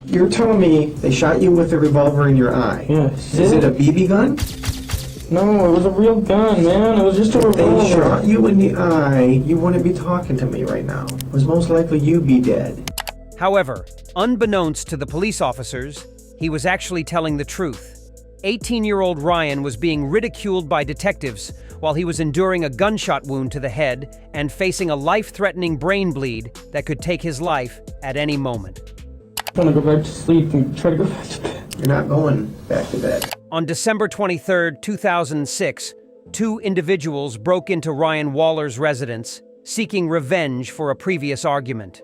You're telling me they shot you with a revolver in your eye? Yes. Is it a BB gun? No, it was a real gun, man. It was just a If revolver. they shot you in the eye, you wouldn't be talking to me right now. It was most likely you'd be dead. However, unbeknownst to the police officers, he was actually telling the truth. 18-year-old Ryan was being ridiculed by detectives while he was enduring a gunshot wound to the head and facing a life-threatening brain bleed that could take his life at any moment. I want to go back to sleep and try to go back to bed. You're not going back to bed. On December 23, 2006, two individuals broke into Ryan Waller's residence, seeking revenge for a previous argument.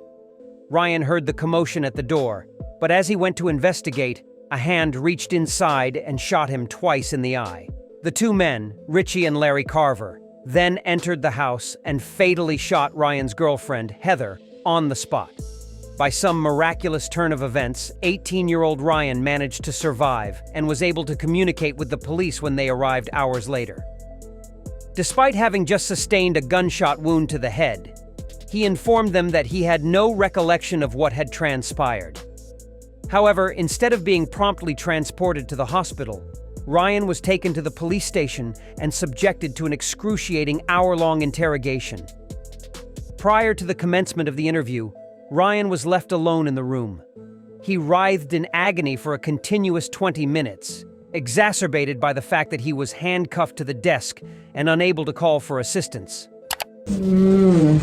Ryan heard the commotion at the door, but as he went to investigate, a hand reached inside and shot him twice in the eye. The two men, Richie and Larry Carver, then entered the house and fatally shot Ryan's girlfriend, Heather, on the spot. By some miraculous turn of events, 18-year-old Ryan managed to survive and was able to communicate with the police when they arrived hours later. Despite having just sustained a gunshot wound to the head, he informed them that he had no recollection of what had transpired. However, instead of being promptly transported to the hospital, Ryan was taken to the police station and subjected to an excruciating hour-long interrogation. Prior to the commencement of the interview, Ryan was left alone in the room. He writhed in agony for a continuous 20 minutes, exacerbated by the fact that he was handcuffed to the desk and unable to call for assistance. Man.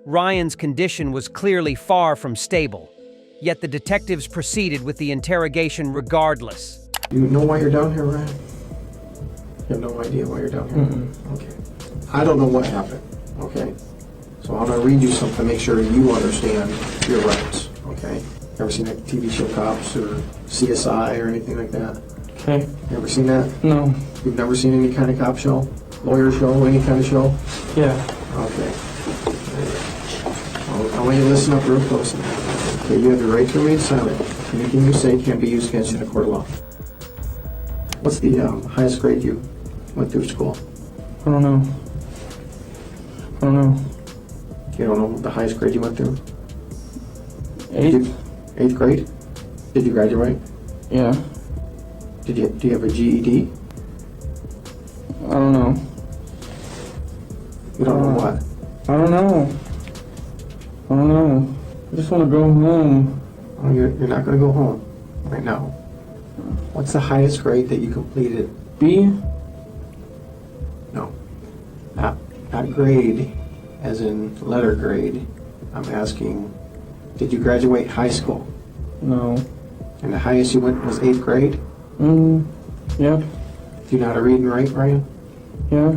Ryan's condition was clearly far from stable, yet the detectives proceeded with the interrogation regardless. Do you know why you're down here, Ryan? You have no idea why you're down here? Okay. I don't know what happened, okay? So I'm going to read you something to make sure you understand your rights, okay? Ever seen that TV show Cops or CSI or anything like that? Okay. You ever seen that? No. You've never seen any kind of cop show? Lawyer show? Any kind of show? Yeah. Okay. I want you to listen up real close now. Okay, you have the right to remain silent. Anything you say can't be used against you in a court of law. What's the highest grade you went through school? I don't know. You don't know the highest grade you went through? 8th? 8th grade? Did you graduate? Yeah. Do you have a GED? I don't know. You don't know what? I don't know. I just want to go home. Oh, you're not going to go home right now. What's the highest grade that you completed? B? No. Not grade, as in letter grade. I'm asking, did you graduate high school? No. And the highest you went was 8th grade? Yeah. Do you know how to read and write, Ryan? Yeah.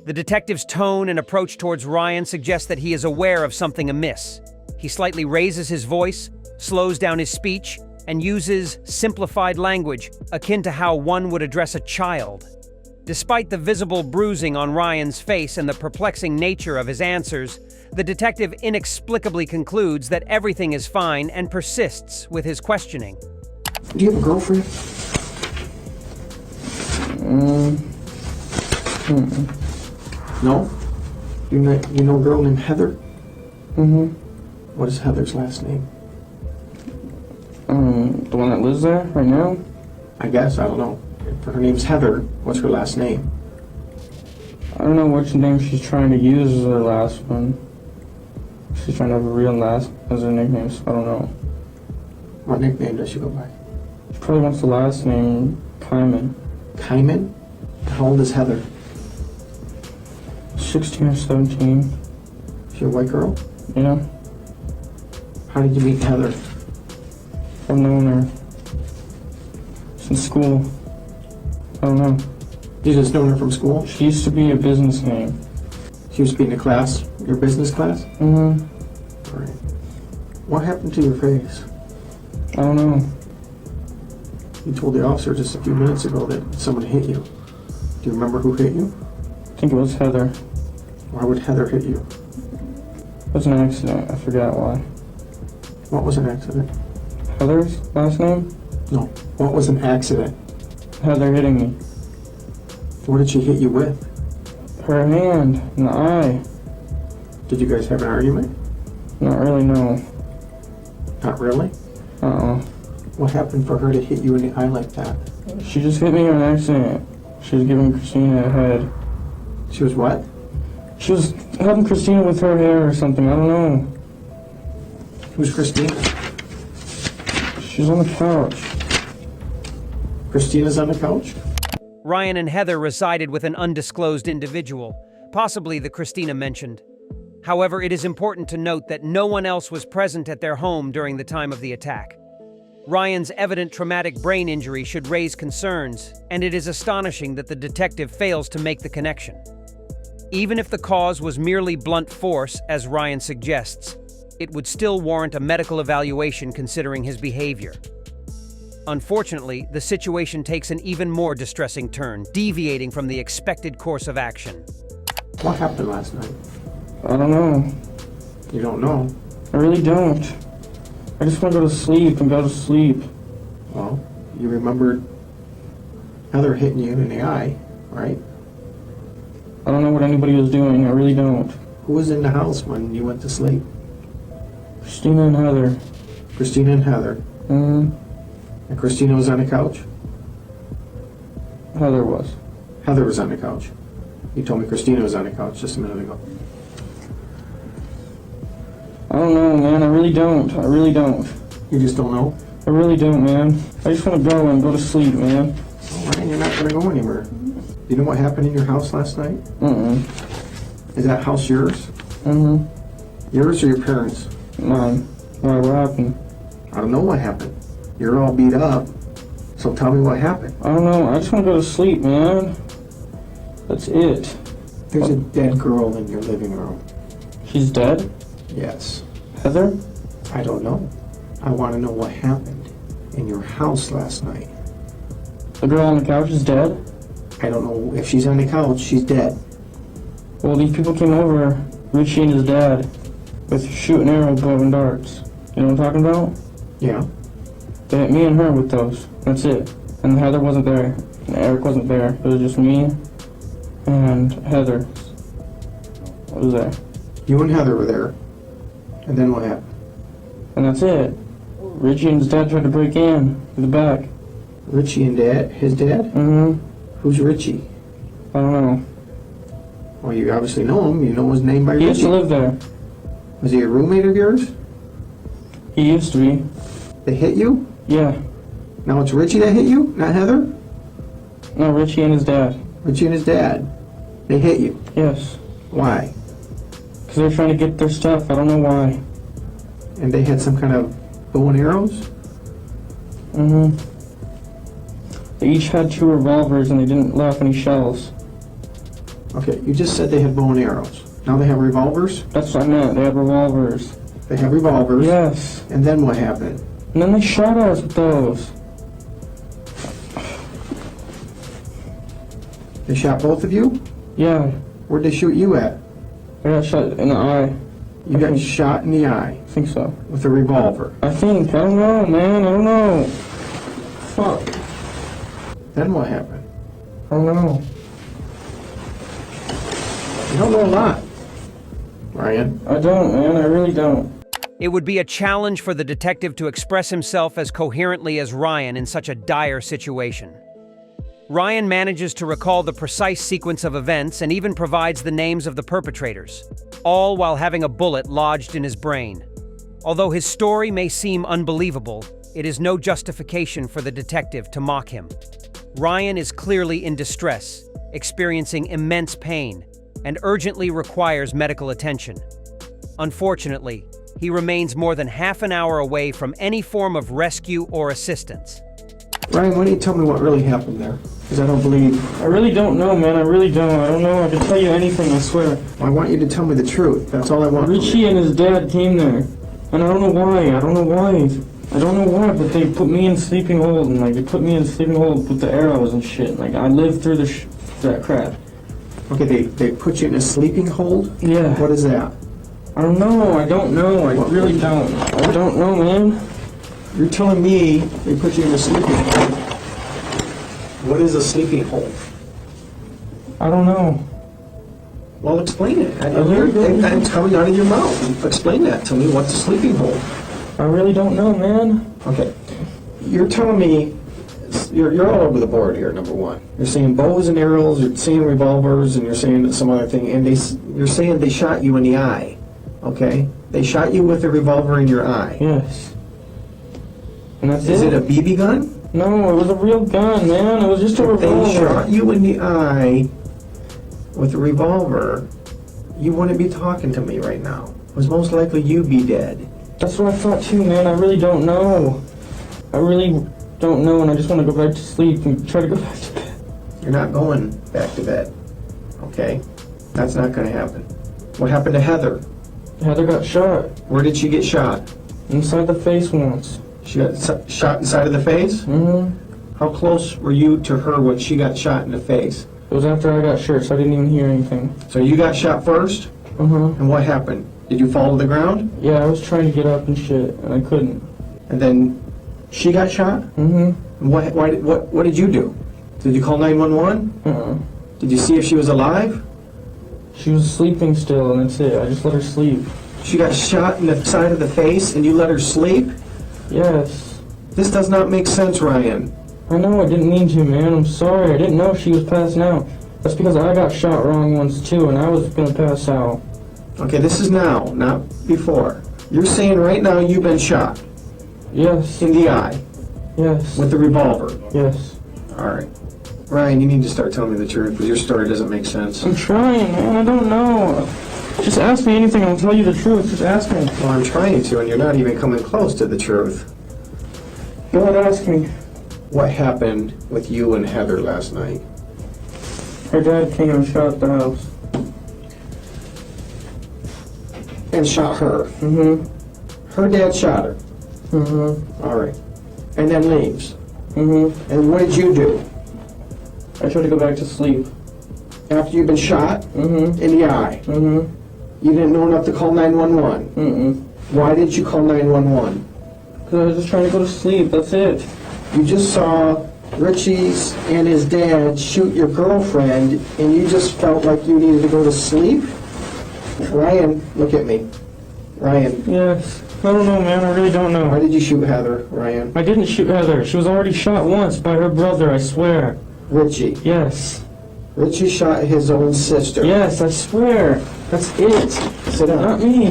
The detective's tone and approach towards Ryan suggests that he is aware of something amiss. He slightly raises his voice, slows down his speech, and uses simplified language akin to how one would address a child. Despite the visible bruising on Ryan's face and the perplexing nature of his answers, the detective inexplicably concludes that everything is fine and persists with his questioning. Do you have a girlfriend? No? You know a girl named Heather? What is Heather's last name? The one that lives there right now? I guess, I don't know. If her name's Heather, what's her last name? I don't know which name she's trying to use as her last one. She's trying to have a real last as her nickname, so I don't know. What nickname does she go by? She probably wants the last name, Kyman. Kyman? How old is Heather? 16 or 17. Is she a white girl? Yeah. How did you meet Heather? I've known her since school. I don't know. You just known her from school? She used to be a business name. She used to be in the class, your business class? All right. What happened to your face? I don't know. You told the officer just a few minutes ago that someone hit you. Do you remember who hit you? I think it was Heather. Why would Heather hit you? It was an accident. I forgot why. What was an accident? Heather's last name? No. What was an accident? Heather hitting me. What did she hit you with? Her hand in the eye. Did you guys have an argument? Not really, no. Not really? Uh-uh. What happened for her to hit you in the eye like that? She just hit me on accident. She was giving Christina a head. She was what? She was helping Christina with her hair or something, I don't know. Who's Christina? She's on the couch. Christina's on the couch? Ryan and Heather resided with an undisclosed individual, possibly the Christina mentioned. However, it is important to note that no one else was present at their home during the time of the attack. Ryan's evident traumatic brain injury should raise concerns, and it is astonishing that the detective fails to make the connection. Even if the cause was merely blunt force, as Ryan suggests, it would still warrant a medical evaluation considering his behavior. Unfortunately, the situation takes an even more distressing turn, deviating from the expected course of action. What happened last night? I don't know. You don't know? I really don't. I just want to go to sleep and go to sleep. Well, you remembered Heather hitting you in the eye, right? I don't know what anybody was doing, I really don't. Who was in the house when you went to sleep? Christina and Heather. Christina and Heather. Mm-hmm. And Christina was on the couch? Heather was. Heather was on the couch. You told me Christina was on the couch just a minute ago. I don't know, man. I really don't. I really don't. You just don't know? I really don't, man. I just want to go and go to sleep, man. All right, you're not going to go anywhere. Do you know what happened in your house last night? Mm-mm. Is that house yours? Mm-hmm. Yours or your parents? Mine. Why, what happened? I don't know what happened. You're all beat up, so tell me what happened. I don't know. I just want to go to sleep, man. That's it. There's a dead girl in your living room. She's dead? Yes. Heather? I don't know. I want to know what happened in your house last night. The girl on the couch is dead? I don't know. If she's on the couch, she's dead. Well, these people came over, Richie and his dad, with shooting arrows, bow and darts. You know what I'm talking about? Yeah. They hit me and her with those. That's it. And Heather wasn't there. And Eric wasn't there. It was just me and Heather. What was there? You and Heather were there. And then what happened? And that's it. Richie and his dad tried to break in through the back. Richie and Dad? His dad? Mm-hmm. Who's Richie? I don't know. Well, you obviously know him. You know his name by He Richie. used to live there. Was he a roommate of yours? He used to be. They hit you? Yeah. Now it's Richie that hit you, not Heather? No, Richie and his dad. Richie and his dad. They hit you. Yes. Why? Because they're trying to get their stuff. I don't know why. And they had some kind of bow and arrows? Mm-hmm. They each had 2 revolvers and they didn't let off any shells. Okay, you just said they had bow and arrows. Now they have revolvers? That's what I meant. They had revolvers. They have revolvers. Yes. And then what happened? And then they shot us with those. They shot both of you? Yeah. Where'd they shoot you at? I got shot in the eye. You got shot in the eye I think so. with a revolver. I think. I don't know, man. I don't know. Fuck. Then what happened? I don't know. You don't know a lot, Ryan. I don't, man. I really don't. It would be a challenge for the detective to express himself as coherently as Ryan in such a dire situation. Ryan manages to recall the precise sequence of events and even provides the names of the perpetrators, all while having a bullet lodged in his brain. Although his story may seem unbelievable, it is no justification for the detective to mock him. Ryan is clearly in distress, experiencing immense pain, and urgently requires medical attention. Unfortunately, he remains more than half an hour away from any form of rescue or assistance. Ryan, why don't you tell me what really happened there? Because I don't believe. I really don't know, man. I really don't. I don't know. I can tell you anything, I swear. I want you to tell me the truth. That's all I want. Richie and his dad came there. And I don't know why. I don't know why, but they put me in sleeping hold. And, they put me in sleeping hold with the arrows and shit. I lived through that crap. Okay, they put you in a sleeping hold? Yeah. What is that? I don't know. I don't know. I really don't. I don't know, man. You're telling me they put you in a sleeping hold. What is a sleeping hold? I don't know. Well, explain it. really don't know. It's coming out of your mouth. Explain that to me. What's a sleeping hold? I really don't know, man. Okay. You're telling me you're all over the board here, number one. You're saying bows and arrows, you're saying revolvers, and you're saying some other thing, and you're saying they shot you in the eye. Okay? They shot you with a revolver in your eye. Yes. And that's Is it. it a BB gun? No, it was a real gun, man. It was just a If they revolver. shot you in the eye with a revolver, you wouldn't be talking to me right now. It was most likely you'd be dead. That's what I thought too, man. I really don't know. I really don't know, and I just want to go back to sleep and try to go back to bed. You're not going back to bed. Okay? That's not going to happen. What happened to Heather? Heather got shot Where did she get shot? inside the face once. She got shot inside of the face? Mm-hmm. How close were you to her when she got shot in the face? It was after I got shot, so I didn't even hear anything. So you got shot first? Uh-huh. And what happened? Did you fall to the ground? Yeah, I was trying to get up and shit, and I couldn't. And then she got shot? Mm-hmm. And what did you do? Did you call 911? Uh-uh. Did you see if she was alive? She was sleeping still, and that's it. I just let her sleep. She got shot in the side of the face and you let her sleep? Yes. This does not make sense, Ryan. I know, I didn't mean to, man. I'm sorry. I didn't know she was passing out. That's because I got shot wrong once, too, and I was gonna pass out. Okay, this is now, not before. You're saying right now you've been shot Yes. in the eye Yes. with a revolver. Yes. All right. Ryan, you need to start telling me the truth because your story doesn't make sense. I'm trying, man. I don't know. Just ask me anything, I'll tell you the truth. Just ask me. Well, I'm trying to, and you're not even coming close to the truth. Go ahead, ask me. What happened with you and Heather last night? Her dad came and shot the house. And shot her. Mm-hmm. Her dad shot her. Mm-hmm. All right. And then leaves. Mm-hmm. And what did you do? I tried to go back to sleep. After you've been shot Mm-hmm. in the eye, Mm-hmm. you didn't know enough to call 911. Mm-mm. Why didn't you call 911? Because I was just trying to go to sleep, that's it. You just saw Richie's and his dad shoot your girlfriend, and you just felt like you needed to go to sleep? Ryan, look at me. Ryan, Yes. I don't know, man. I really don't why know. did you shoot Heather, Ryan? I didn't shoot Heather. She was already shot once by her brother, I swear. Richie. Yes. Richie shot his own sister. Yes, I swear. That's it. Sit down. Not me.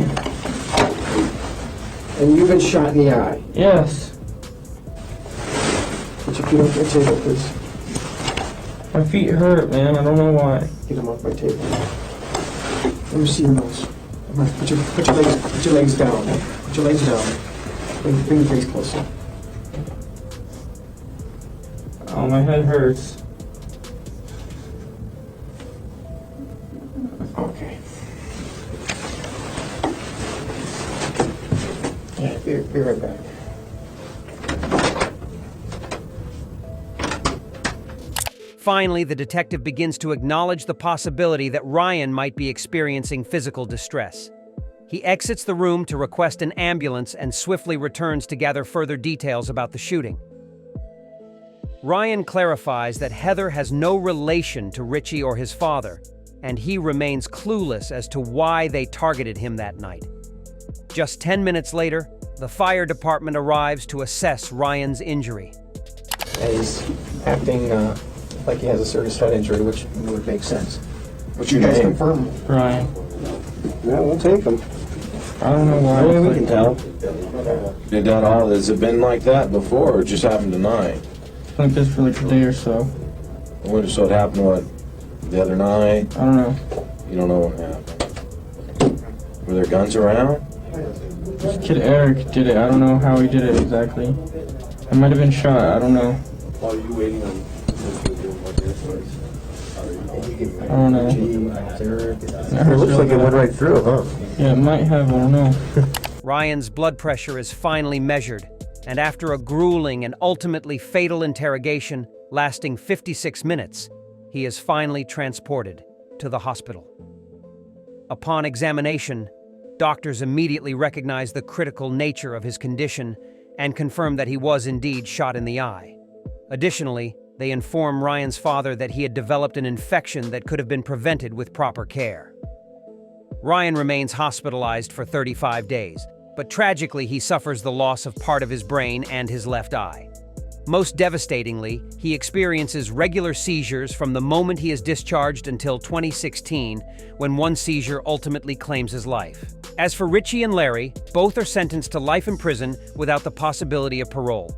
And you've been shot in the eye. Yes. Put your feet off my table, please. My feet hurt, man. I don't know why. Get them off my table. Let me see your nose. Come on, put your legs down. Put your legs down. Bring your face closer. Oh, my head hurts. Okay. Yeah, be right back. Finally, the detective begins to acknowledge the possibility that Ryan might be experiencing physical distress. He exits the room to request an ambulance and swiftly returns to gather further details about the shooting. Ryan clarifies that Heather has no relation to Richie or his father, and he remains clueless as to why they targeted him that night. Just 10 minutes later, the fire department arrives to assess Ryan's injury. He's acting like he has a serious head injury, which would make sense. What's your Let's name? confirm. Ryan. Yeah, we'll take him. I don't know why. Yeah, we can tell. Did that all? Has it been like that before, or it just happened tonight? Like this for like a day or so. So it happened what? The other night? I don't know. You don't know what happened. Were there guns around? This kid Eric did it. I don't know how he did it exactly. I might have been shot. I don't know. While you waiting on I don't know. It looks like it went right through, huh? Yeah, it might have. I don't know. Ryan's blood pressure is finally measured, and after a grueling and ultimately fatal interrogation lasting 56 minutes, he is finally transported to the hospital. Upon examination, doctors immediately recognize the critical nature of his condition and confirm that he was indeed shot in the eye. Additionally, They inform Ryan's father that he had developed an infection that could have been prevented with proper care. Ryan remains hospitalized for 35 days, but tragically he suffers the loss of part of his brain and his left eye. Most devastatingly, he experiences regular seizures from the moment he is discharged until 2016, when one seizure ultimately claims his life. As for Richie and Larry, both are sentenced to life in prison without the possibility of parole.